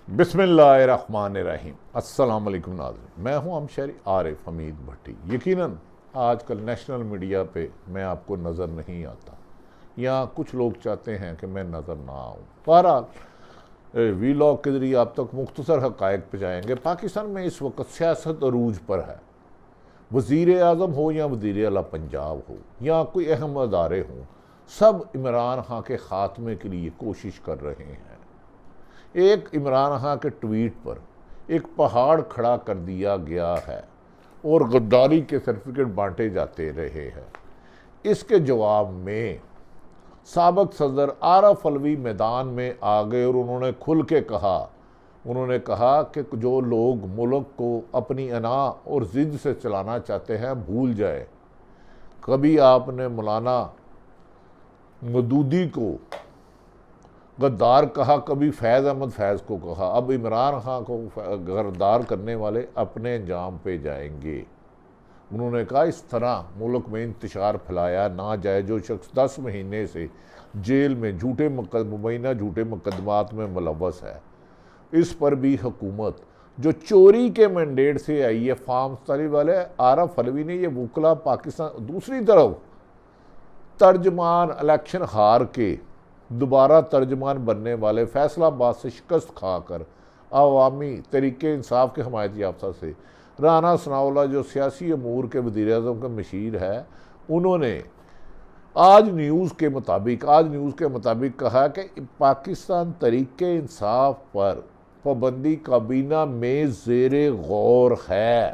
بسم اللہ الرحمن الرحیم۔ السلام علیکم ناظرین، میں ہوں ہمشہری عارف حمید بھٹی۔ یقیناً آج کل نیشنل میڈیا پہ میں آپ کو نظر نہیں آتا، یا کچھ لوگ چاہتے ہیں کہ میں نظر نہ آؤں۔ بہرحال ویلاگ کے ذریعے آپ تک مختصر حقائق پہنچائیں گے۔ پاکستان میں اس وقت سیاست عروج پر ہے۔ وزیر اعظم ہو یا وزیر اعلیٰ پنجاب ہو یا کوئی اہم ادارے ہوں، سب عمران خان کے خاتمے کے لیے کوشش کر رہے ہیں۔ ایک عمران خان کے ٹویٹ پر ایک پہاڑ کھڑا کر دیا گیا ہے اور غداری کے سرٹیفکیٹ بانٹے جاتے رہے ہیں۔ اس کے جواب میں سابق صدر عارف علوی میدان میں آ گئے اور انہوں نے کھل کے کہا کہ جو لوگ ملک کو اپنی انا اور ضد سے چلانا چاہتے ہیں بھول جائے۔ کبھی آپ نے مولانا مودودی کو غدار کہا، کبھی فیض احمد فیض کو کہا، اب عمران خان کو غدار کرنے والے اپنے انجام پہ جائیں گے۔ انہوں نے کہا اس طرح ملک میں انتشار پھیلایا نہ جائے۔ جو شخص 10 مہینے سے جیل میں مبینہ جھوٹے مقدمات میں ملوث ہے، اس پر بھی حکومت جو چوری کے مینڈیٹ سے آئی ہے، فارم 47 والے عارف علوی نے یہ وکلا پاکستان، دوسری طرف ترجمان الیکشن ہار کے دوبارہ ترجمان بننے والے فیصل عباس سے شکست کھا کر عوامی تحریک انصاف کے حمایت یافتہ سے رانا ثناءاللہ جو سیاسی امور کے وزیر اعظم کا مشیر ہے، انہوں نے آج نیوز کے مطابق کہا کہ پاکستان تحریک انصاف پر پابندی کابینہ میں زیر غور ہے۔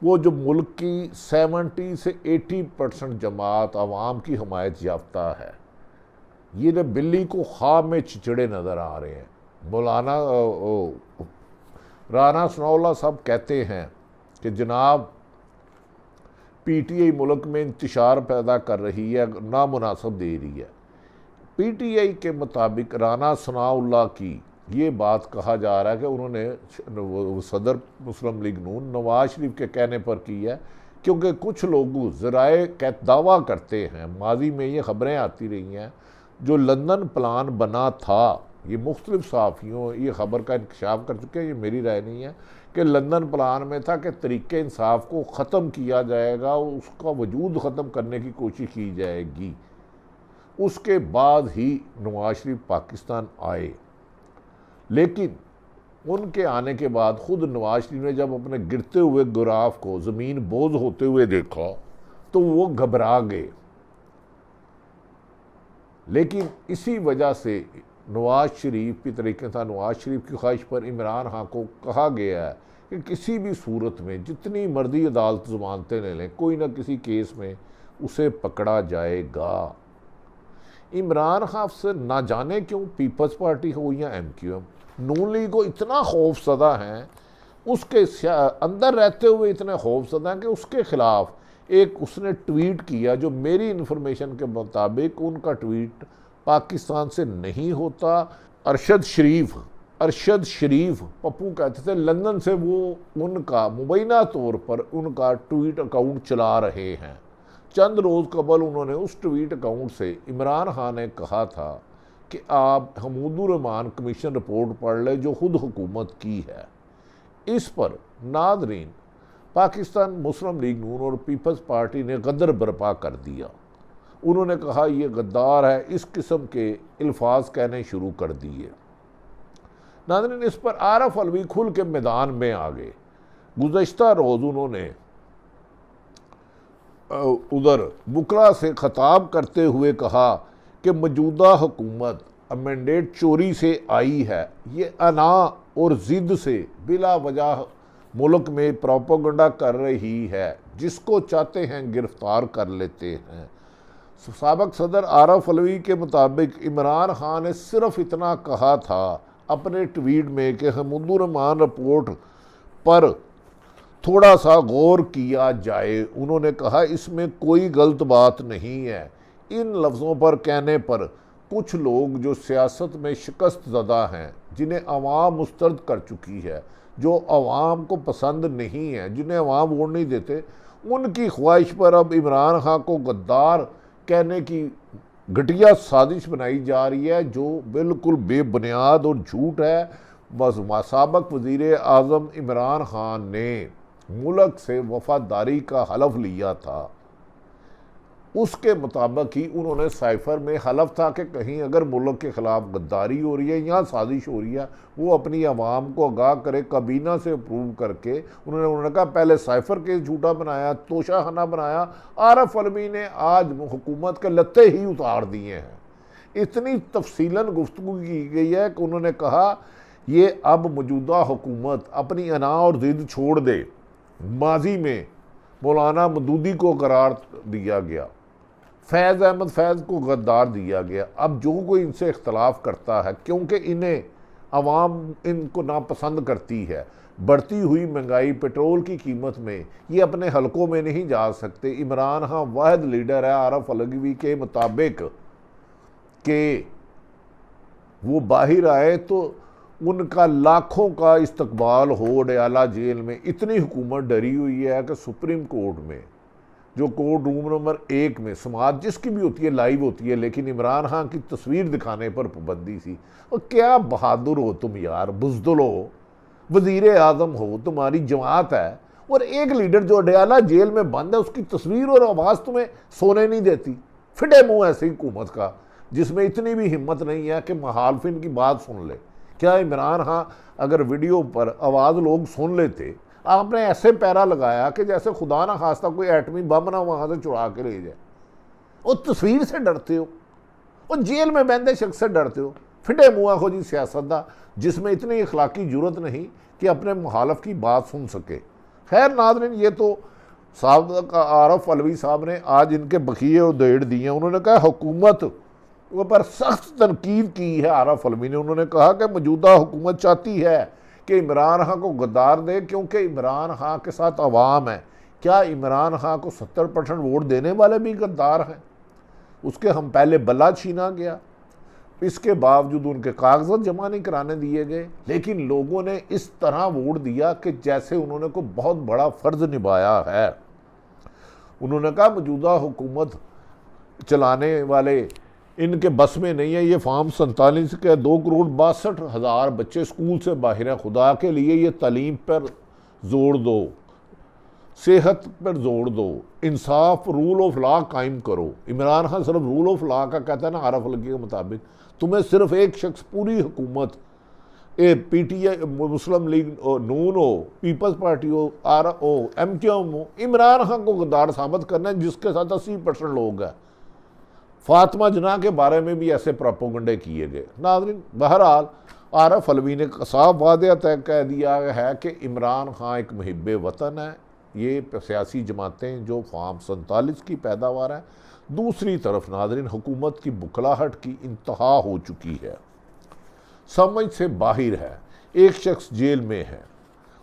وہ جو ملک کی 70 سے 80% جماعت عوام کی حمایت یافتہ ہے، یہ نہ بلی کو خواب میں چچڑے نظر آ رہے ہیں۔ مولانا رانا ثناءاللہ صاحب کہتے ہیں کہ جناب پی ٹی آئی ملک میں انتشار پیدا کر رہی ہے، نامناسب دے رہی ہے۔ پی ٹی آئی کے مطابق رانا ثناءاللہ کی یہ بات کہا جا رہا ہے کہ انہوں نے صدر مسلم لیگ نون نواز شریف کے کہنے پر کی ہے، کیونکہ کچھ لوگ ذرائع دعویٰ کرتے ہیں، ماضی میں یہ خبریں آتی رہی ہیں، جو لندن پلان بنا تھا، یہ مختلف صحافیوں یہ خبر کا انکشاف کر چکے ہیں، یہ میری رائے نہیں ہے، کہ لندن پلان میں تھا کہ تحریک انصاف کو ختم کیا جائے گا، اس کا وجود ختم کرنے کی کوشش کی جائے گی۔ اس کے بعد ہی نواز شریف پاکستان آئے، لیکن ان کے آنے کے بعد خود نواز شریف نے جب اپنے گرتے ہوئے گراف کو زمین بوز ہوتے ہوئے دیکھا تو وہ گھبرا گئے۔ لیکن اسی وجہ سے نواز شریف کی طریقے سے نواز شریف کی خواہش پر عمران خان کو کہا گیا ہے کہ کسی بھی صورت میں جتنی مرضی عدالت ضمانتیں لے لیں، کوئی نہ کسی کیس میں اسے پکڑا جائے گا۔ عمران خان سے نہ جانے کیوں پیپلز پارٹی ہو یا ایم کیو ایم، نون لیگ کو اتنا خوف زدہ ہیں، اس کے اندر رہتے ہوئے اتنے خوف زدہ ہیں کہ اس کے خلاف اس نے ٹویٹ کیا، جو میری انفارمیشن کے مطابق ان کا ٹویٹ پاکستان سے نہیں ہوتا۔ ارشد شریف پپو کہتے تھے لندن سے وہ ان کا مبینہ طور پر ان کا ٹویٹ اکاؤنٹ چلا رہے ہیں۔ چند روز قبل انہوں نے اس ٹویٹ اکاؤنٹ سے عمران خان نے کہا تھا کہ آپ حمود الرحمان کمیشن رپورٹ پڑھ لیں جو خود حکومت کی ہے۔ اس پر ناظرین پاکستان مسلم لیگ نون اور پیپلز پارٹی نے غدر برپا کر دیا۔ انہوں نے کہا یہ غدار ہے، اس قسم کے الفاظ کہنے شروع کر دیے۔ ناظرین اس پر عارف علوی کھل کے میدان میں آ گئے۔ گزشتہ روز انہوں نے ادھر وکلا سے خطاب کرتے ہوئے کہا کہ موجودہ حکومت امینڈیٹ چوری سے آئی ہے، یہ انا اور ضد سے بلا وجہ ملک میں پروپیگنڈا کر رہی ہے، جس کو چاہتے ہیں گرفتار کر لیتے ہیں۔ سابق صدر عارف علوی کے مطابق عمران خان نے صرف اتنا کہا تھا اپنے ٹویٹ میں کہ حمود الرحمان رپورٹ پر تھوڑا سا غور کیا جائے۔ انہوں نے کہا اس میں کوئی غلط بات نہیں ہے۔ ان لفظوں پر کہنے پر کچھ لوگ جو سیاست میں شکست زدہ ہیں، جنہیں عوام مسترد کر چکی ہے، جو عوام کو پسند نہیں ہے، جنہیں عوام ووٹ نہیں دیتے، ان کی خواہش پر اب عمران خان کو غدار کہنے کی گھٹیا سازش بنائی جا رہی ہے جو بالکل بے بنیاد اور جھوٹ ہے۔ بس سابق وزیر اعظم عمران خان نے ملک سے وفاداری کا حلف لیا تھا، اس کے مطابق ہی انہوں نے سائفر میں حلف تھا کہ کہیں اگر ملک کے خلاف غداری ہو رہی ہے یا سازش ہو رہی ہے وہ اپنی عوام کو آگاہ کرے، کابینہ سے اپروو کر کے۔ انہوں نے کہا پہلے سائفر کیس جھوٹا بنایا، توشہ خانہ بنایا، عارف علوی نے آج حکومت کے لتے ہی اتار دیے ہیں۔ اتنی تفصیلاً گفتگو کی گئی ہے کہ انہوں نے کہا یہ اب موجودہ حکومت اپنی انا اور ضد چھوڑ دے۔ ماضی میں مولانا مودودی کو قرار دیا گیا، فیض احمد فیض کو غدار دیا گیا، اب جو کوئی ان سے اختلاف کرتا ہے کیونکہ انہیں عوام ان کو ناپسند کرتی ہے، بڑھتی ہوئی مہنگائی، پیٹرول کی قیمت میں یہ اپنے حلقوں میں نہیں جا سکتے۔ عمران خان واحد لیڈر ہے عارف علوی کے مطابق کہ وہ باہر آئے تو ان کا لاکھوں کا استقبال ہو ڈیالہ جیل میں۔ اتنی حکومت ڈری ہوئی ہے کہ سپریم کورٹ میں جو کورٹ روم نمبر 1 میں سماعت جس کی بھی ہوتی ہے لائیو ہوتی ہے، لیکن عمران خان کی تصویر دکھانے پر پابندی تھی۔ اور کیا بہادر ہو تم یار، بزدل ہو، وزیر اعظم ہو، تمہاری جماعت ہے، اور ایک لیڈر جو ڈیالہ جیل میں بند ہے اس کی تصویر اور آواز تمہیں سونے نہیں دیتی۔ پھٹے منہ ایسی حکومت کا جس میں اتنی بھی ہمت نہیں ہے کہ مخالفین کی بات سن لے۔ کیا عمران خان اگر ویڈیو پر آواز لوگ سن لیتے، آپ نے ایسے پیرا لگایا کہ جیسے خدا نہ خواستہ کوئی ایٹمی بم نہ وہاں سے چڑھا کے لے جائے، اور تصویر سے ڈرتے ہو، اور جیل میں بندے شخص سے ڈرتے ہو۔ پھٹے منہ ہو جی سیاستداں جس میں اتنی اخلاقی جرت نہیں کہ اپنے مخالف کی بات سن سکے۔ خیر ناظرین، یہ تو سابق عارف علوی صاحب نے آج ان کے بقیے اور دیڑ دیے ہیں۔ انہوں نے کہا حکومت پر سخت تنقید کی ہے عارف علوی نے۔ انہوں نے کہا کہ موجودہ حکومت چاہتی ہے کہ عمران خان کو غدار دے کیونکہ عمران خان کے ساتھ عوام ہے۔ کیا عمران خان کو 70% ووٹ دینے والے بھی غدار ہیں؟ اس کے ہم پہلے بلا چھینا گیا، اس کے باوجود ان کے کاغذات جمع نہیں کرانے دیے گئے، لیکن لوگوں نے اس طرح ووٹ دیا کہ جیسے انہوں نے کوئی بہت بڑا فرض نبھایا ہے۔ انہوں نے کہا موجودہ حکومت چلانے والے ان کے بس میں نہیں ہے۔ یہ فارم 47 کے 2,62,00,000 بچے اسکول سے باہر ہیں۔ خدا کے لیے یہ تعلیم پر زور دو، صحت پر زور دو، انصاف، رول آف لا قائم کرو۔ عمران خان صرف رول آف لا کا کہتا ہے نا عارف علوی کے مطابق، تمہیں صرف ایک شخص پوری حکومت، P T I, Muslim League نون ہو، پیپلز پارٹی ہو، ایم کیو ایم ہو، عمران خان کو غدار ثابت کرنا ہے جس کے ساتھ 80% لوگ ہیں۔ فاطمہ جناح کے بارے میں بھی ایسے پراپوگنڈے کیے گئے۔ ناظرین، بہرحال عارف علوی نے صاف واضح طے کہہ دیا ہے کہ عمران خان ایک محب وطن ہے۔ یہ سیاسی جماعتیں جو فارم 47 کی پیداوار ہیں۔ دوسری طرف ناظرین، حکومت کی بکھلاہٹ کی انتہا ہو چکی ہے، سمجھ سے باہر ہے۔ ایک شخص جیل میں ہے،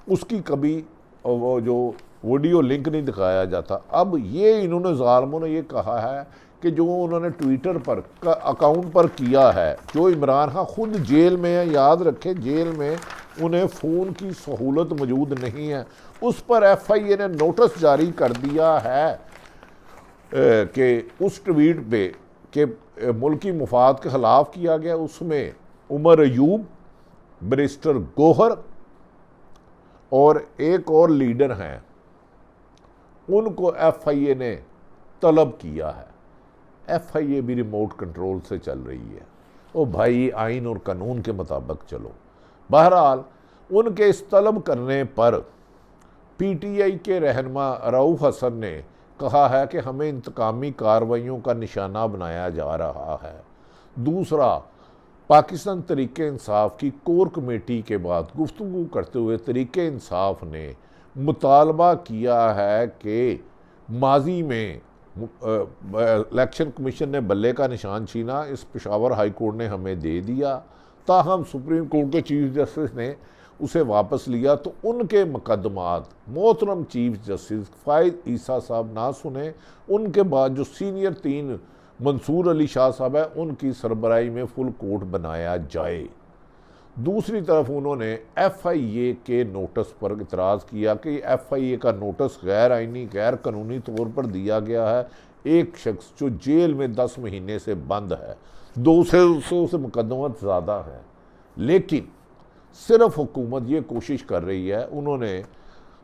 اس کی کبھی وہ جو ویڈیو لنک نہیں دکھایا جاتا۔ اب یہ انہوں نے ظالموں نے یہ کہا ہے کہ جو انہوں نے ٹویٹر پر اکاؤنٹ پر کیا ہے، جو عمران خان خود جیل میں ہے، یاد رکھیں جیل میں انہیں فون کی سہولت موجود نہیں ہے، اس پر ایف آئی اے نے نوٹس جاری کر دیا ہے کہ اس ٹویٹ پہ کہ ملکی مفاد کے خلاف کیا گیا۔ اس میں عمر ایوب، بیرسٹر گوہر اور ایک اور لیڈر ہیں، ان کو ایف آئی اے نے طلب کیا ہے۔ ایف آئی اے بھی ریموٹ کنٹرول سے چل رہی ہے۔ او بھائی، آئین اور قانون کے مطابق چلو۔ بہرحال ان کے اس طلب کرنے پر پی ٹی آئی کے رہنما رؤوف حسن نے کہا ہے کہ ہمیں انتقامی کارروائیوں کا نشانہ بنایا جا رہا ہے۔ دوسرا، پاکستان تحریک انصاف کی کور کمیٹی کے بعد گفتگو کرتے ہوئے تحریک انصاف نے مطالبہ کیا ہے کہ ماضی میں الیکشن کمیشن نے بلے کا نشان چھینا، اس پشاور ہائی کورٹ نے ہمیں دے دیا، تاہم سپریم کورٹ کے چیف جسٹس نے اسے واپس لیا، تو ان کے مقدمات محترم چیف جسٹس فائز عیسیٰ صاحب نہ سنیں۔ ان کے بعد جو سینئر 3 منصور علی شاہ صاحب ہے، ان کی سربراہی میں فل کورٹ بنایا جائے۔ دوسری طرف انہوں نے ایف آئی اے کے نوٹس پر اعتراض کیا کہ ایف آئی اے کا نوٹس غیر آئینی، غیر قانونی طور پر دیا گیا ہے، ایک شخص جو جیل میں 10 مہینے سے بند ہے، 200 سے مقدمات زیادہ ہیں، لیکن صرف حکومت یہ کوشش کر رہی ہے. انہوں نے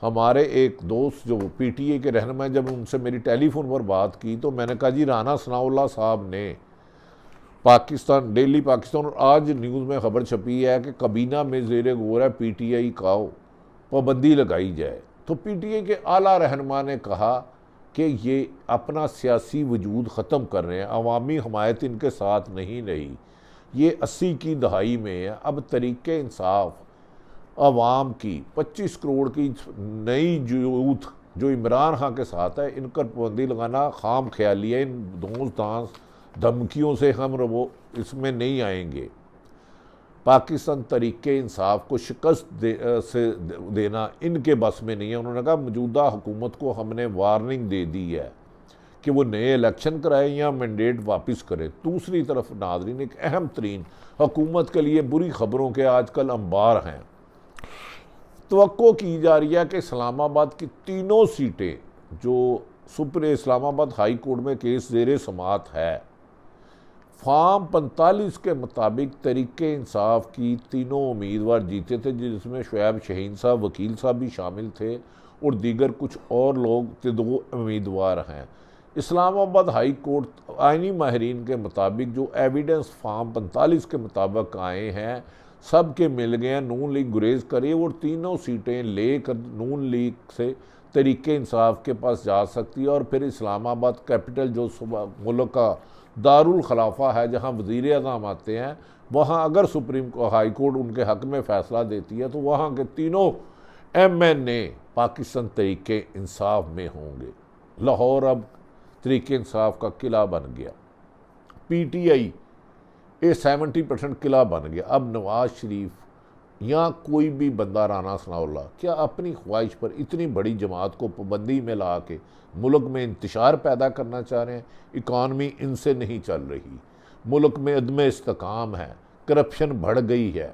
ہمارے ایک دوست جو پی ٹی اے کے رہنما، جب ان سے میری ٹیلی فون پر بات کی تو میں نے کہا جی رانا ثناءاللہ صاحب نے پاکستان، ڈیلی پاکستان، اور آج نیوز میں خبر چھپی ہے کہ کابینہ میں زیر غور ہے پی ٹی آئی کا پابندی لگائی جائے. تو پی ٹی اے کے اعلیٰ رہنما نے کہا کہ یہ اپنا سیاسی وجود ختم کر رہے ہیں، عوامی حمایت ان کے ساتھ نہیں رہی. یہ 80 کی دہائی میں ہے. اب تحریک انصاف عوام کی 25 کروڑ کی نئی یوتھ جو عمران خان کے ساتھ ہے، ان پر پابندی لگانا خام خیالی ہے. ان دھانس دھمکیوں سے ہم اس میں نہیں آئیں گے. پاکستان تحریک انصاف کو شکست دینا ان کے بس میں نہیں ہے. انہوں نے کہا موجودہ حکومت کو ہم نے وارننگ دے دی ہے کہ وہ نئے الیکشن کرائیں یا مینڈیٹ واپس کریں. دوسری طرف ناظرین، ایک اہم ترین حکومت کے لیے بری خبروں کے آج کل انبار ہیں. توقع کی جا رہی ہے کہ اسلام آباد کی تینوں سیٹیں جو اسلام آباد ہائی کورٹ میں کیس زیر سماعت ہے، فارم 45 کے مطابق تحریک انصاف کی تینوں امیدوار جیتے تھے، جس میں شعیب شاہین صاحب وکیل صاحب بھی شامل تھے اور دیگر کچھ اور لوگ 2 امیدوار ہیں. اسلام آباد ہائی کورٹ آئینی ماہرین کے مطابق جو ایویڈنس فارم 45 کے مطابق آئے ہیں سب کے مل گئے ہیں. نون لیگ گریز کرے اور تینوں سیٹیں لے کر نون لیگ سے تحریک انصاف کے پاس جا سکتی ہے، اور پھر اسلام آباد کیپٹل جو ملک کا دارالخلافہ ہے جہاں وزیر اعظم آتے ہیں، وہاں اگر سپریم ہائی کورٹ ان کے حق میں فیصلہ دیتی ہے تو وہاں کے تینوں ایم این اے پاکستان تحریک انصاف میں ہوں گے. لاہور اب تحریک انصاف کا قلعہ بن گیا، پی ٹی آئی 70% قلعہ بن گیا. اب نواز شریف یا کوئی بھی بندہ، رانا ثناءاللہ، کیا اپنی خواہش پر اتنی بڑی جماعت کو پابندی میں لا کے ملک میں انتشار پیدا کرنا چاہ رہے ہیں؟ اکانومی ان سے نہیں چل رہی، ملک میں عدم استحکام ہے، کرپشن بڑھ گئی ہے.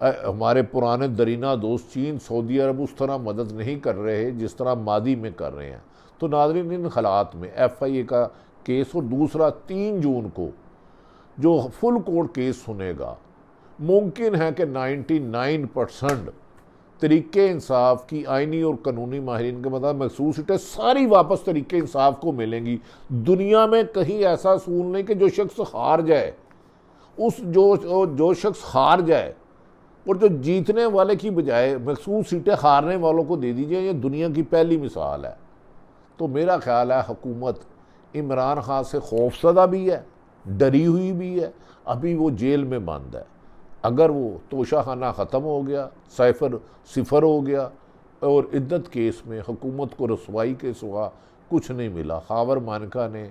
ہمارے پرانے درینہ دوست چین، سعودی عرب اس طرح مدد نہیں کر رہے جس طرح ماضی میں کر رہے ہیں. تو ناظرین، ان حالات میں ایف آئی اے کا کیس، اور دوسرا 3 جون کو جو فل کورٹ کیس سنے گا، ممکن ہے کہ 99% تحریک انصاف کی آئینی اور قانونی ماہرین کے مطابق مخصوص سیٹیں ساری واپس تحریک انصاف کو ملیں گی. دنیا میں کہیں ایسا اصول نہیں کہ جو شخص ہار جائے، جو شخص ہار جائے اور جو جیتنے والے کی بجائے مخصوص سیٹیں ہارنے والوں کو دے دی جائیں، یہ دنیا کی پہلی مثال ہے. تو میرا خیال ہے حکومت عمران خان سے خوف زدہ بھی ہے، ڈری ہوئی بھی ہے. ابھی وہ جیل میں بند ہے. اگر وہ توشہ خانہ ختم ہو گیا، صفر ہو گیا، اور عدت کیس میں حکومت کو رسوائی کے سوا کچھ نہیں ملا. خاور مانکا نے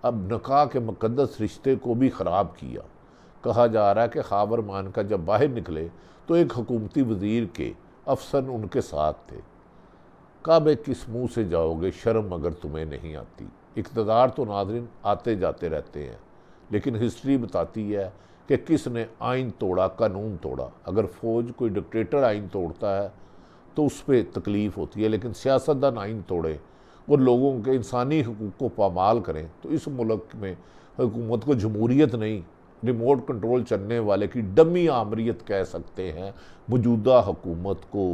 اب نکاح کے مقدس رشتے کو بھی خراب کیا. کہا جا رہا ہے کہ خاور مانکا جب باہر نکلے تو ایک حکومتی وزیر کے افسر ان کے ساتھ تھے. کعبے کس منہ سے جاؤ گے شرم اگر تمہیں نہیں آتی. اقتدار تو ناظرین آتے جاتے رہتے ہیں، لیکن ہسٹری بتاتی ہے کہ کس نے آئین توڑا، قانون توڑا. اگر فوج کوئی ڈکٹیٹر آئین توڑتا ہے تو اس پہ تکلیف ہوتی ہے، لیکن سیاستدان آئین توڑے اور لوگوں کے انسانی حقوق کو پامال کریں تو اس ملک میں حکومت کو جمہوریت نہیں، ریموٹ کنٹرول چلنے والے کی ڈمی آمریت کہہ سکتے ہیں موجودہ حکومت کو.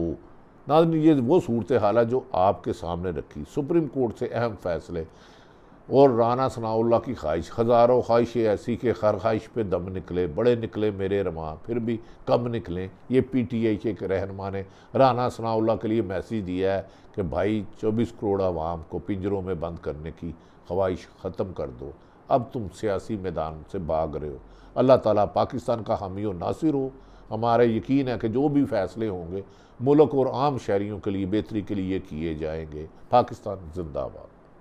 ناظرین، یہ وہ صورتحال ہے جو آپ کے سامنے رکھی. سپریم کورٹ سے اہم فیصلے اور رانا ثناءاللہ کی خواہش، ہزاروں خواہشیں ایسی کہ ہر خواہش پہ دم نکلے، بڑے نکلے میرے رواں، پھر بھی کم نکلیں. یہ پی ٹی آئی کے رہنما نے رانا ثناءاللہ کے لیے میسیج دیا ہے کہ بھائی 24 کروڑ عوام کو پنجروں میں بند کرنے کی خواہش ختم کر دو، اب تم سیاسی میدان سے بھاگ رہے ہو. اللہ تعالیٰ پاکستان کا حامی و ناصر ہو. ہمارا یقین ہے کہ جو بھی فیصلے ہوں گے ملک اور عام شہریوں کے لیے بہتری کے لیے کیے جائیں گے. پاکستان زندہ باد.